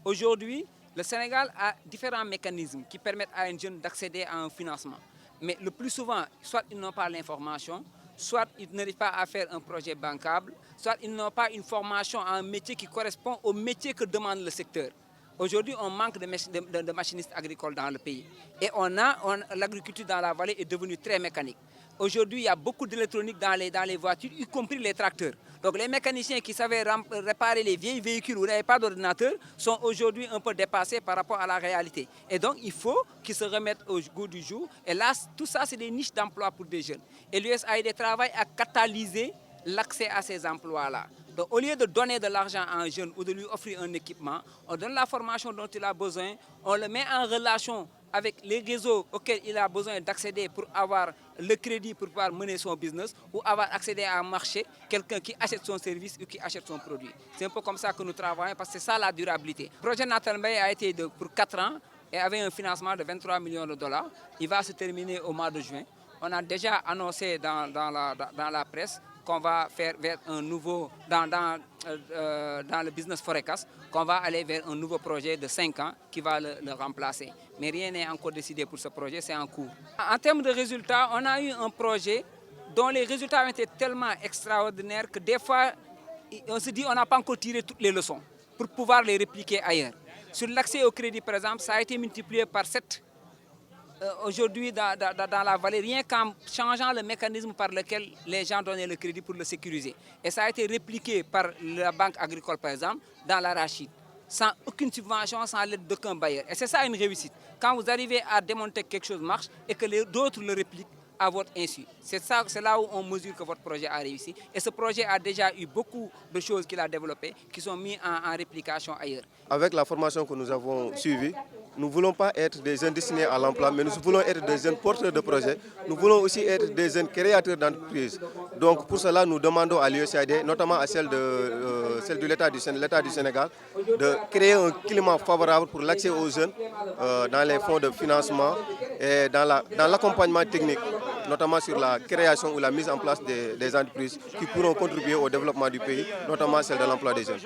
Aujourd'hui, le Sénégal a différents mécanismes qui permettent à un jeune d'accéder à un financement. Mais le plus souvent, soit ils n'ont pas l'information, soit ils n'arrivent pas à faire un projet bancable, soit ils n'ont pas une formation à un métier qui correspond au métier que demande le secteur. Aujourd'hui, on manque de machinistes agricoles dans le pays. Et l'agriculture dans la vallée est devenue très mécanique. Aujourd'hui, il y a beaucoup d'électronique dans les voitures, y compris les tracteurs. Donc les mécaniciens qui savaient réparer les vieilles véhicules où il n'y avait pas d'ordinateur sont aujourd'hui un peu dépassés par rapport à la réalité. Et donc il faut qu'ils se remettent au goût du jour. Et là, tout ça, c'est des niches d'emploi pour des jeunes. Et l'USAID travaille à catalyser l'accès à ces emplois-là. Donc, au lieu de donner de l'argent à un jeune ou de lui offrir un équipement, on donne la formation dont il a besoin, on le met en relation avec les réseaux auxquels il a besoin d'accéder pour avoir le crédit pour pouvoir mener son business ou avoir accédé à un marché, quelqu'un qui achète son service ou qui achète son produit. C'est un peu comme ça que nous travaillons parce que c'est ça la durabilité. Le projet Natal Mbaye a été pour 4 ans et avait un financement de 23 millions de dollars. Il va se terminer au mois de juin. On a déjà annoncé dans la presse qu'on va faire vers un nouveau, dans le business Forecast, qu'on va aller vers un nouveau projet de 5 ans qui va le remplacer. Mais rien n'est encore décidé pour ce projet, c'est en cours. En termes de résultats, on a eu un projet dont les résultats ont été tellement extraordinaires que des fois, on se dit qu'on n'a pas encore tiré toutes les leçons pour pouvoir les répliquer ailleurs. Sur l'accès au crédit, par exemple, ça a été multiplié par 7. Aujourd'hui, dans la vallée, rien qu'en changeant le mécanisme par lequel les gens donnaient le crédit pour le sécuriser. Et ça a été répliqué par la Banque agricole, par exemple, dans l'arachide, sans aucune subvention, sans l'aide d'aucun bailleur. Et c'est ça une réussite. Quand vous arrivez à démontrer que quelque chose marche et que d'autres le répliquent à votre insu. C'est là où on mesure que votre projet a réussi. Et ce projet a déjà eu beaucoup de choses qu'il a développées qui sont mises en réplication ailleurs. Avec la formation que nous avons suivie, nous ne voulons pas être des jeunes destinés à l'emploi, mais nous voulons être des jeunes porteurs de projets. Nous voulons aussi être des jeunes créateurs d'entreprises. Donc pour cela, nous demandons à l'USAID, notamment à celle de l'État du Sénégal, de créer un climat favorable pour l'accès aux jeunes dans les fonds de financement et dans l'accompagnement technique, notamment sur la création ou la mise en place des entreprises qui pourront contribuer au développement du pays, notamment celle de l'emploi des jeunes.